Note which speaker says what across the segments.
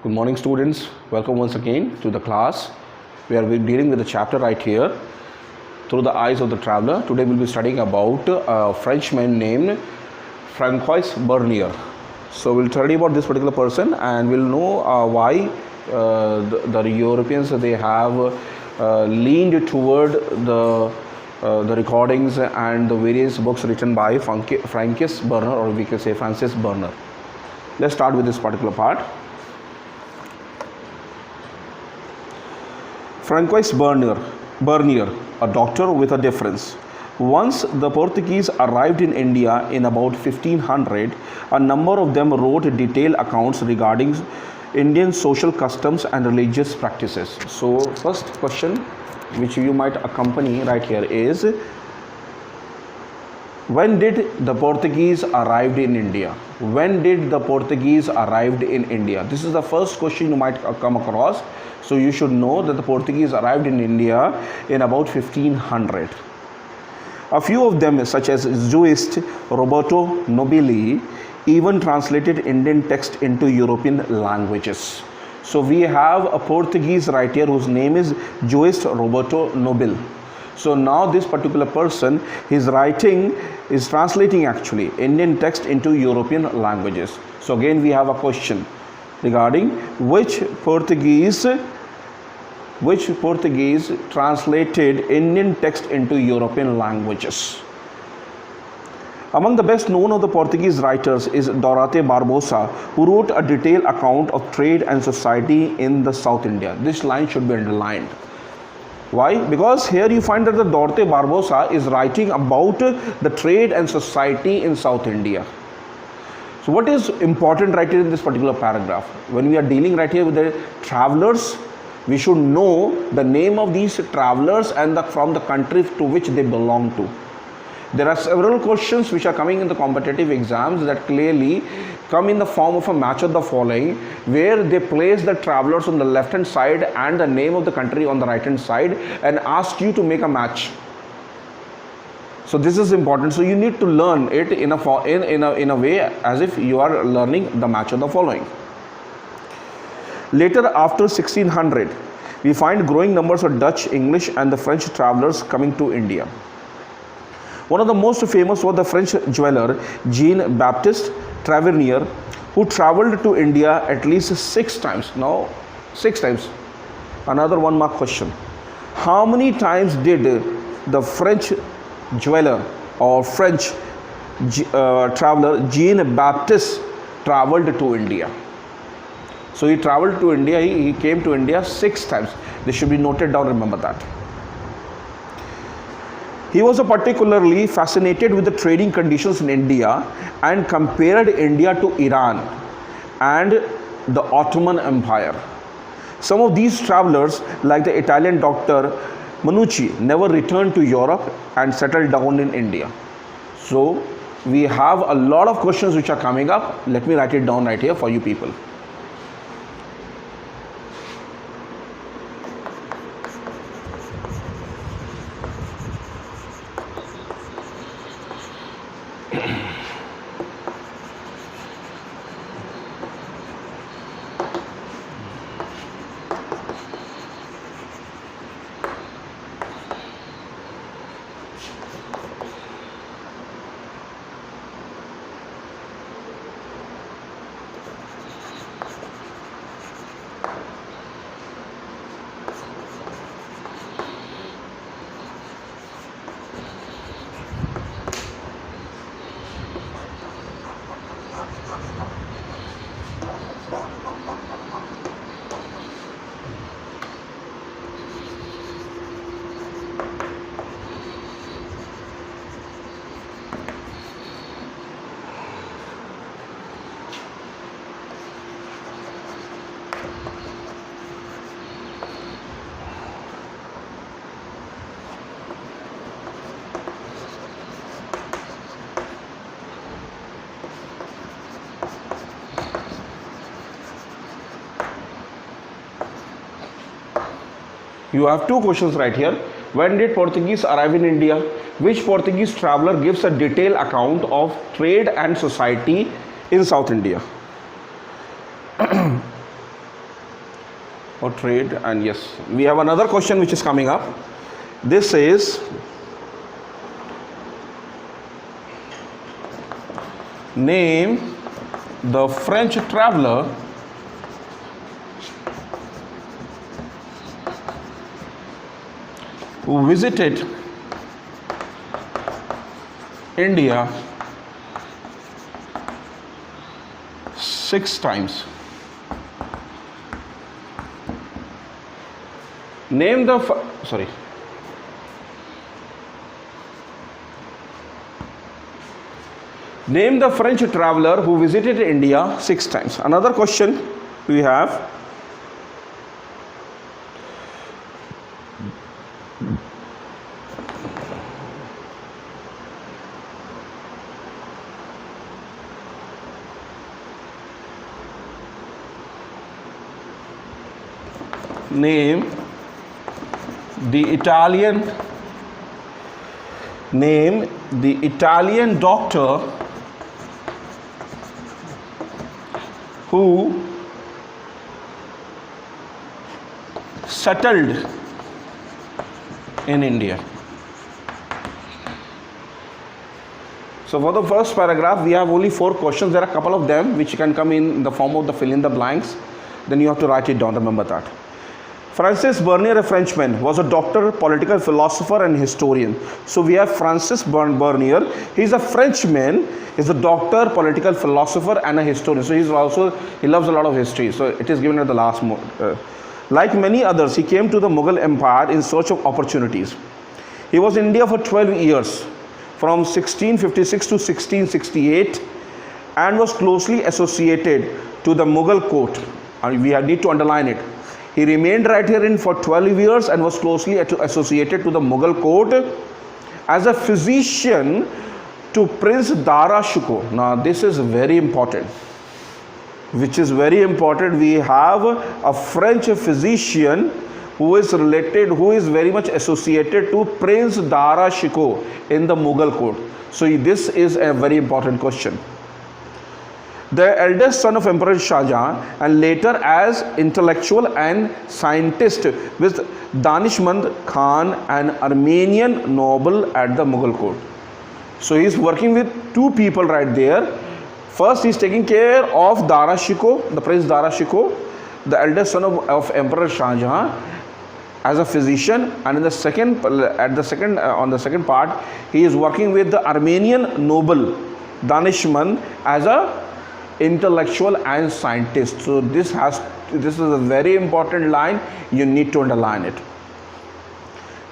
Speaker 1: Good morning, students. Welcome once again to the class. We are dealing with the chapter right here, Through the Eyes of the Traveler. Today we'll be studying about a Frenchman named Francois Bernier. So we'll study about this particular person and we'll know why the Europeans, they have leaned toward the recordings and the various books written by Francis Bernier, or we can say Francis Bernier. Let's start with this particular part. Francois Bernier, a doctor with a difference. Once the Portuguese arrived in India in about 1500, a number of them wrote detailed accounts regarding Indian social customs and religious practices. So, first question which you might accompany right here is, when did the Portuguese arrived in India? When did the Portuguese arrived in India? This is the first question you might come across. So you should know that the Portuguese arrived in India in about 1500. A few of them, such as Jesuit Roberto Nobili, even translated Indian text into European languages. So we have a Portuguese writer whose name is Jesuit Roberto Nobile. So now this particular person, his writing is translating actually Indian text into European languages. So again we have a question regarding which Portuguese translated Indian text into European languages. Among the best known of the Portuguese writers is Dorothy Barbosa, who wrote a detailed account of trade and society in the South India. This line should be underlined. Why? Because here you find that the Dorothy Barbosa is writing about the trade and society in South India. So what is important right here in this particular paragraph? When we are dealing right here with the travelers, we should know the name of these travelers and from the country to which they belong to. There are several questions which are coming in the competitive exams that clearly come in the form of a match of the following, where they place the travelers on the left hand side and the name of the country on the right hand side and ask you to make a match. So this is important. So you need to learn it in a way as if you are learning the match of the following. Later, after 1600, we find growing numbers of Dutch, English and the French travelers coming to India. One of the most famous was the French jeweler Jean-Baptiste Tavernier, who traveled to India at least 6 times. Now, 6 times. Another 1 mark question. How many times did the French jeweler or French traveler Jean-Baptiste traveled to India? So he traveled to India, he came to India 6 times. This should be noted down, remember that. He was particularly fascinated with the trading conditions in India and compared India to Iran and the Ottoman Empire. Some of these travelers, like the Italian doctor Manucci, never returned to Europe and settled down in India. So we have a lot of questions which are coming up. Let me write it down right here for you people. You have 2 questions right here. When did Portuguese arrive in India? Which Portuguese traveler gives a detailed account of trade and society in South India? or trade. And yes, we have another question which is coming up. This is, name the French traveler who visited India 6 times. Name the Name the French traveler who visited India 6 times. Another question we have. Name the Italian doctor who settled in India. So for the first paragraph, we have only 4 questions. There are a couple of them which can come in the form of the fill in the blanks. Then you have to write it down, remember that. Francis Bernier, a Frenchman, was a doctor, political philosopher and historian. So we have Francis Bernier. He's a Frenchman. He's a doctor, political philosopher and a historian. So he loves a lot of history. So it is given at the last. Like many others, he came to the Mughal Empire in search of opportunities. He was in India for 12 years, from 1656 to 1668, and was closely associated to the Mughal court. And we need to underline it. He remained right here for 12 years and was closely associated to the Mughal court as a physician to Prince Dara Shikoh. Now this is very important. Which is very important. We have a French physician who is very much associated to Prince Dara Shikoh in the Mughal court. So this is a very important question. The eldest son of Emperor Shah Jahan, and later as intellectual and scientist with Danishmand Khan, an Armenian noble at the Mughal court. So he is working with 2 people right there. First, he is taking care of Dara Shikoh, the Prince Dara Shikoh, the eldest son of Emperor Shah Jahan, as a physician, and in the second, on the second part, he is working with the Armenian noble Danishmand as a intellectual and scientist. So this is a very important line. You need to underline it.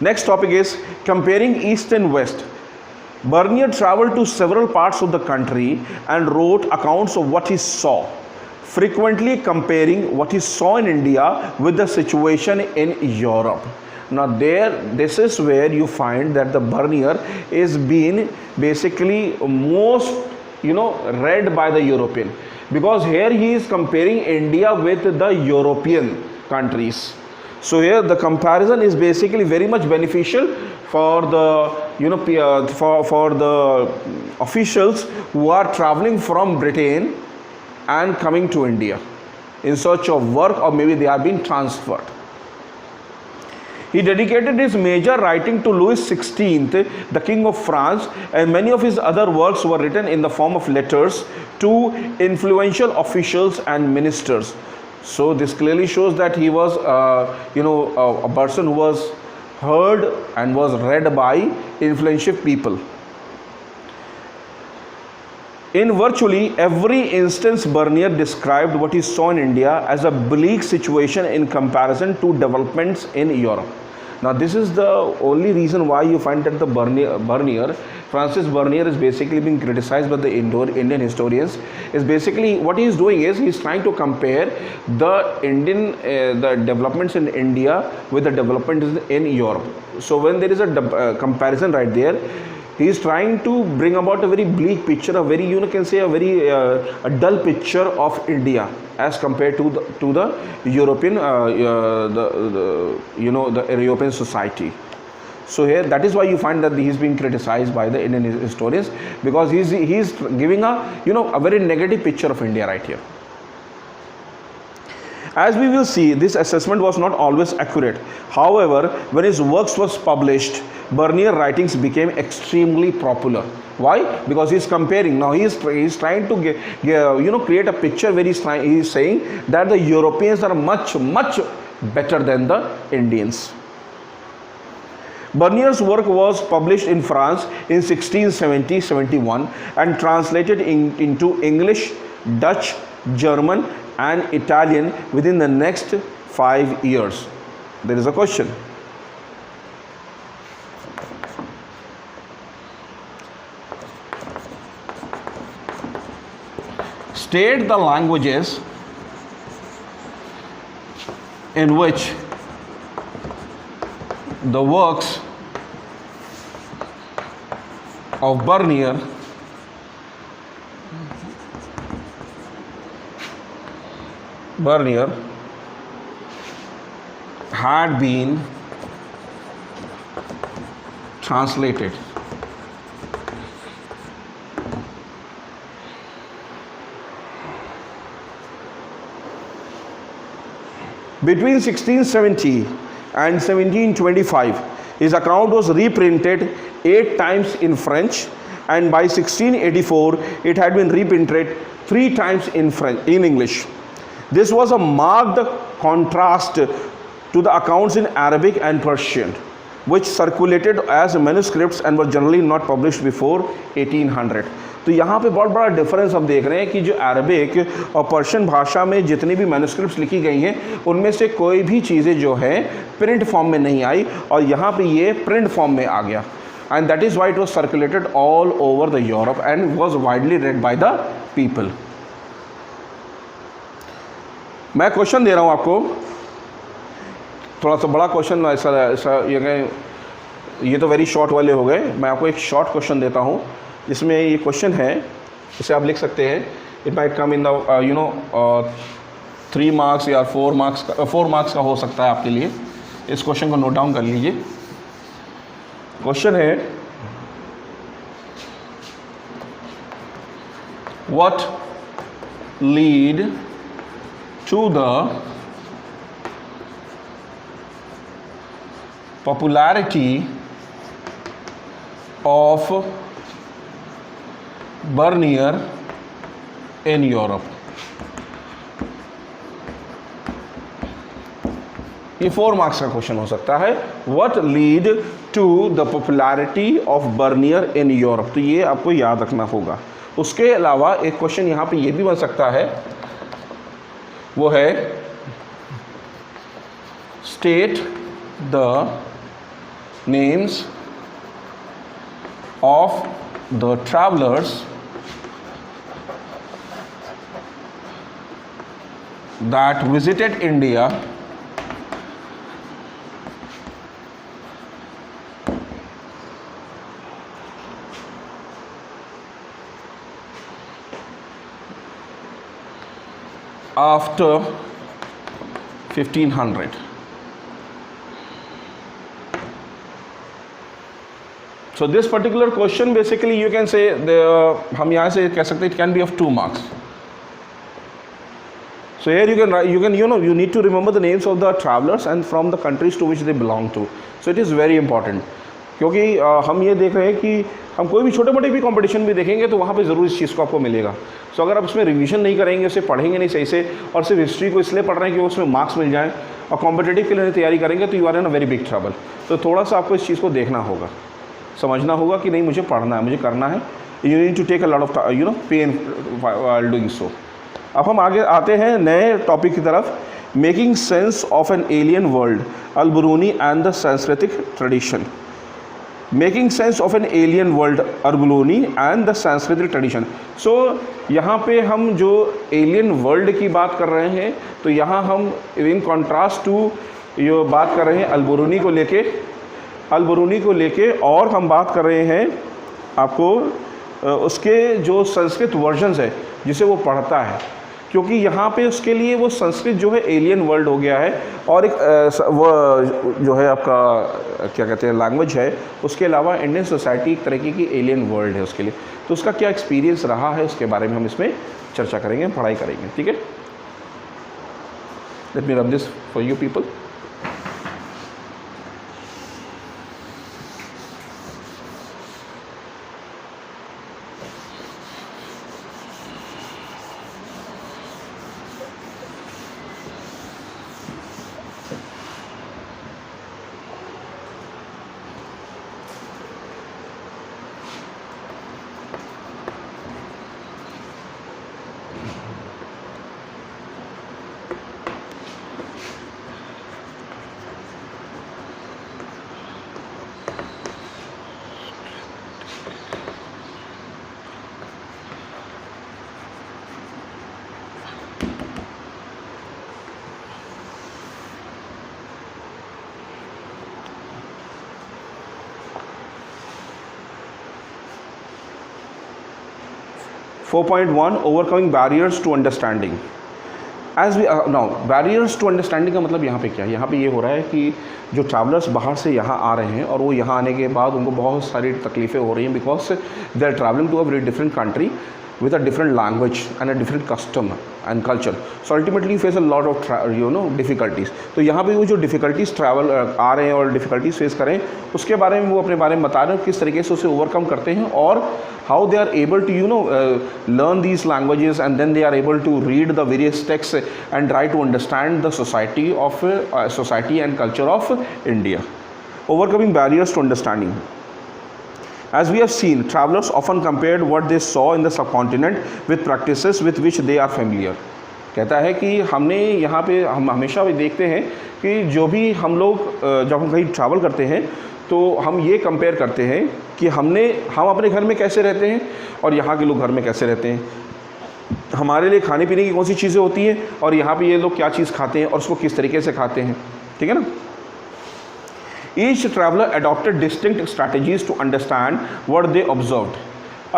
Speaker 1: Next topic is comparing East and West. Bernier traveled to several parts of the country and wrote accounts of what he saw, frequently comparing what he saw in India with the situation in Europe. Now this is where you find that the Bernier is being basically most read by the European, because here he is comparing India with the European countries. So here the comparison is basically very much beneficial for the for the officials who are traveling from Britain and coming to India in search of work, or maybe they are being transferred. He dedicated his major writing to Louis XVI, the King of France, and many of his other works were written in the form of letters to influential officials and ministers. So this clearly shows that he was a person who was heard and was read by influential people. In virtually every instance, Bernier described what he saw in India as a bleak situation in comparison to developments in Europe. Now this is the only reason why you find that the Francis Bernier is basically being criticized by the Indian historians. Is basically what he is doing is he is trying to compare the the developments in India with the developments in Europe. So when there is a comparison right there, he is trying to bring about a very bleak picture, a very a dull picture of India as compared to the European the European society. So here that is why you find that he is being criticized by the Indian historians, because he is giving a very negative picture of India right here. As we will see, this assessment was not always accurate. However, when his works was published, Bernier writings became extremely popular. Why? Because he's comparing. Now he's trying to create a picture where he's saying that the Europeans are much better than the Indians. Bernier's work was published in France in 1670-71 and translated into English, Dutch, German and Italian within the next 5 years. There is a question. State the languages in which the works of Bernier had been translated. Between 1670 and 1725, his account was reprinted 8 times in French, and by 1684 it had been reprinted 3 times in English. This was a marked contrast to the accounts in Arabic and Persian, which circulated as manuscripts and were generally not published before 1800. तो यहाँ पे बहुत बड़ा difference हम देख रहे हैं कि जो अरबिक और पर्शियन भाषा में जितनी भी मैन्युस्क्रिप्ट्स लिखी गई हैं उनमें से कोई भी चीज़ें जो है प्रिंट फॉर्म में नहीं आई, और यहाँ पे ये प्रिंट फॉर्म में आ गया, and that is why it was circulated all over the Europe and was widely red by the people. मैं क्वेश्चन दे रहा हूँ आपको, थोड़ा सा बड़ा क्वेश्चन, ऐसा ये तो वेरी शॉर्ट वाले हो गए. मैं आपको एक शॉर्ट क्वेश्चन देता हूँ जिसमें ये क्वेश्चन है, इसे आप लिख सकते हैं. It might come in the 3 marks या 4 मार्क्स का हो सकता है आपके लिए. इस क्वेश्चन को नोट डाउन कर लीजिए. क्वेश्चन है, what lead to the popularity of Bernier in Europe. ये 4 मार्क्स का क्वेश्चन हो सकता है. What lead to the popularity of Bernier in Europe? तो ये आपको याद रखना होगा. उसके अलावा एक क्वेश्चन यहाँ पे ये भी बन सकता है, वो है state the names of the travelers that visited India after 1500. So this particular question basically you can say हम यहाँ से कह सकते हैं it can be of 2 marks. So here you need to remember the names of the travelers and from the countries to which they belong to. So it is very important. क्योंकि हम ये देख रहे हैं कि हम कोई भी छोटे मोटे भी कंपटीशन भी देखेंगे तो वहाँ पे ज़रूर इस चीज़ को आपको मिलेगा. सो अगर आप उसमें रिवीजन नहीं करेंगे, उसे पढ़ेंगे नहीं सही से, और सिर्फ हिस्ट्री को इसलिए पढ़ रहे हैं कि उसमें मार्क्स मिल जाएँ और कॉम्पिटिटिव के लिए तैयारी करेंगे, तो you are in a very big trouble. तो थोड़ा सा आपको इस चीज़ को देखना होगा, समझना होगा कि नहीं मुझे पढ़ना है, मुझे करना है. You need to take a lot of pain while doing so. अब हम आगे आते हैं नए टॉपिक की तरफ. Making sense of an alien world, Al-Biruni and the सांस्कृतिक tradition. Making sense of an alien world, Al-Biruni and the सांस्कृतिक ट्रेडिशन. सो यहाँ पे हम जो एलियन वर्ल्ड की बात कर रहे हैं, तो यहाँ हम इन कॉन्ट्रास्ट टू ये बात कर रहे हैं अल-बिरूनी को लेके, और हम बात कर रहे हैं आपको उसके जो संस्कृत वर्जन्स है जिसे वो पढ़ता है, क्योंकि यहाँ पे उसके लिए वो संस्कृत जो है एलियन वर्ल्ड हो गया है, और एक वो जो है आपका क्या कहते हैं लैंग्वेज है, उसके अलावा इंडियन सोसाइटी एक तरीके की एलियन वर्ल्ड है उसके लिए. तो उसका क्या एक्सपीरियंस रहा है उसके बारे में हम इसमें चर्चा करेंगे, पढ़ाई करेंगे. ठीक है. Let me rub this for you people. Four point one, overcoming barriers to understanding. As we now barriers to understanding का मतलब यहाँ पे क्या है? यहाँ पे ये हो रहा है कि जो ट्रैवलर्स बाहर से यहाँ आ रहे हैं और वो यहाँ आने के बाद उनको बहुत सारी तकलीफ़ें हो रही हैं because they are travelling to a very different country with a different language and a different custom and culture. So ultimately you face a lot of difficulties. तो यहाँ पे वो जो difficulties travel आ रहे हैं और difficulties face करें उसके बारे में वो अपने बारे में बता रहे हैं किस तरीके से उसे overcome करते हैं और how they are able to learn these languages and then they are able to read the various texts and try to understand the society and culture of India. Overcoming barriers to understanding. As we have seen, travelers often compared what they saw in the subcontinent with practices with which they are familiar. कहता है कि हमने यहाँ पे हम हमेशा भी देखते हैं कि जो भी हम लोग जब हम कहीं ट्रैवल करते हैं तो हम ये कंपेयर करते हैं कि हम अपने घर में कैसे रहते हैं और यहाँ के लोग घर में कैसे रहते हैं, हमारे लिए खाने पीने की कौन सी चीज़ें होती हैं और यहाँ पे ये लोग क्या चीज़ खाते हैं और उसको किस तरीके से खाते हैं. ठीक है ना. Each traveler adopted distinct strategies to understand what they observed.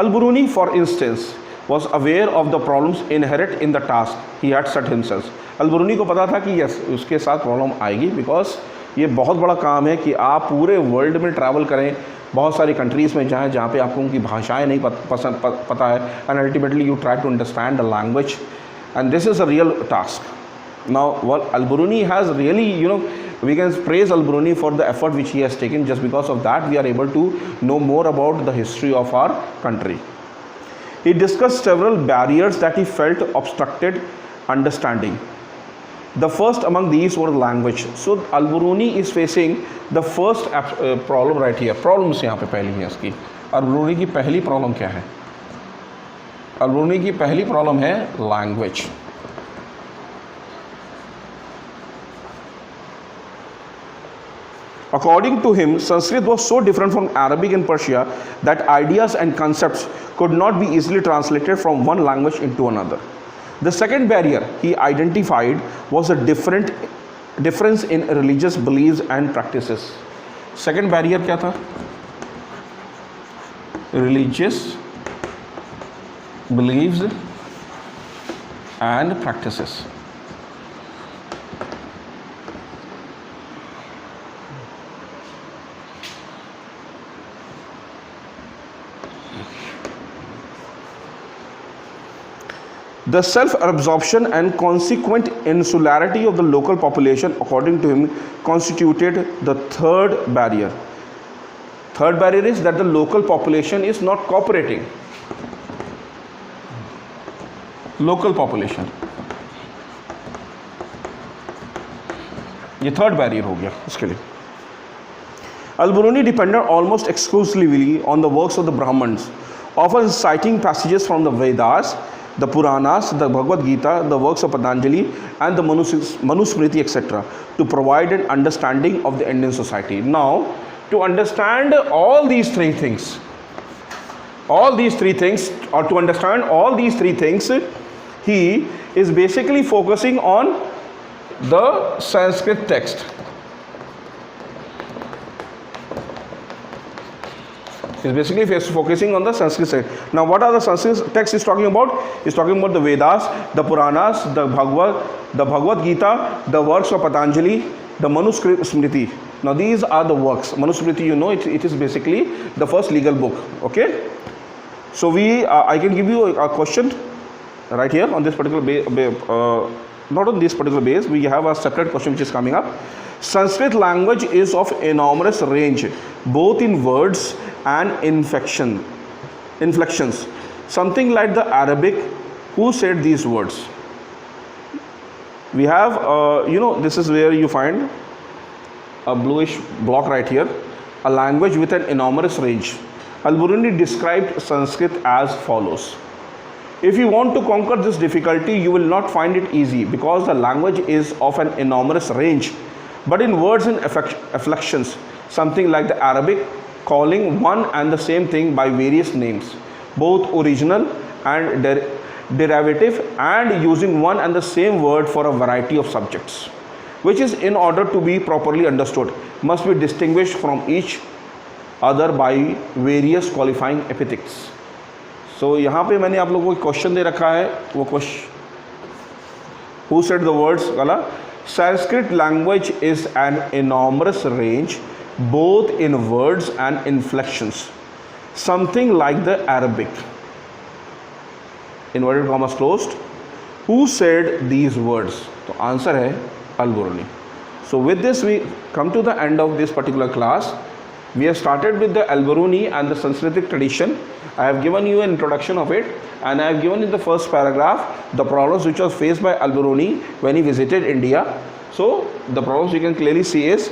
Speaker 1: Al-Biruni, for instance, was aware of the problems inherent in the task he had set himself. Al-Biruni को पता था कि यस उसके साथ प्रॉब्लम आएगी बिकॉज ये बहुत बड़ा काम है कि आप पूरे वर्ल्ड में ट्रैवल करें, बहुत सारी कंट्रीज़ में जाएँ जहाँ पे आपको उनकी भाषाएं नहीं पता है and ultimately you try to understand the language and this is a real task. Now, well, Al-Biruni has really, we can praise Al-Biruni for the effort which he has taken. Just because of that, we are able to know more about the history of our country. He discussed several barriers that he felt obstructed understanding. The first among these were language. So, Al-Biruni is facing the first problem right here. Problems यहाँ पे पहली है इसकी. Al-Biruni की पहली problem क्या है? Al-Biruni की पहली problem है language. According to him, Sanskrit was so different from Arabic and Persia that ideas and concepts could not be easily translated from one language into another. The second barrier he identified was a difference in religious beliefs and practices. Second barrier क्या था? Religious beliefs and practices. The self-absorption and consequent insularity of the local population, according to him, constituted the third barrier. Third barrier is that the local population is not cooperating. Local population. ये third barrier हो गया उसके लिए. Al-Biruni depended almost exclusively on the works of the Brahmins, often citing passages from the Vedas, the Puranas, the Bhagavad Gita, the works of Patanjali and the Manusmriti etc. to provide an understanding of the Indian society. Now, to understand all these three things, or to understand all these three things, he is basically focusing on the Sanskrit text. Is basically focusing on the Sanskrit side. Now, what are the Sanskrit texts he's talking about? He's talking about the Vedas, the Puranas, the Bhagavad Gita, the works of Patanjali, the Manusmriti. Now, these are the works. Manusmriti, it is basically the first legal book. Okay. So I can give you a question right here on this particular not on this particular base, we have a separate question which is coming up. Sanskrit language is of enormous range, both in words and inflections. Something like the Arabic. Who said these words? We have, this is where you find a bluish block right here, a language with an enormous range. Al-Biruni described Sanskrit as follows. If you want to conquer this difficulty, you will not find it easy because the language is of an enormous range, but in words and afflections, something like the Arabic, calling one and the same thing by various names, both original and derivative, and using one and the same word for a variety of subjects, which is, in order to be properly understood, must be distinguished from each other by various qualifying epithets. So यहाँ पे मैंने आप लोगों को question दे रखा है, वो question, who said the words वाला, Sanskrit language is an enormous range both in words and inflections, something like the Arabic, inverted commas closed. Who said these words? तो आंसर है Al-Biruni. So with this we come to the end of this particular class. We have started with the Al-Biruni and the Sanskritic tradition. I have given you an introduction of it, and I have given in the first paragraph the problems which was faced by Al-Biruni when he visited India. So the problems you can clearly see is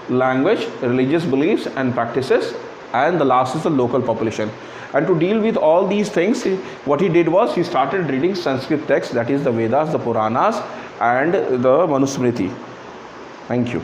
Speaker 1: language, religious beliefs and practices, and the last is the local population. And to deal with all these things, what he did was he started reading Sanskrit texts, that is the Vedas, the Puranas and the Manusmriti. Thank you.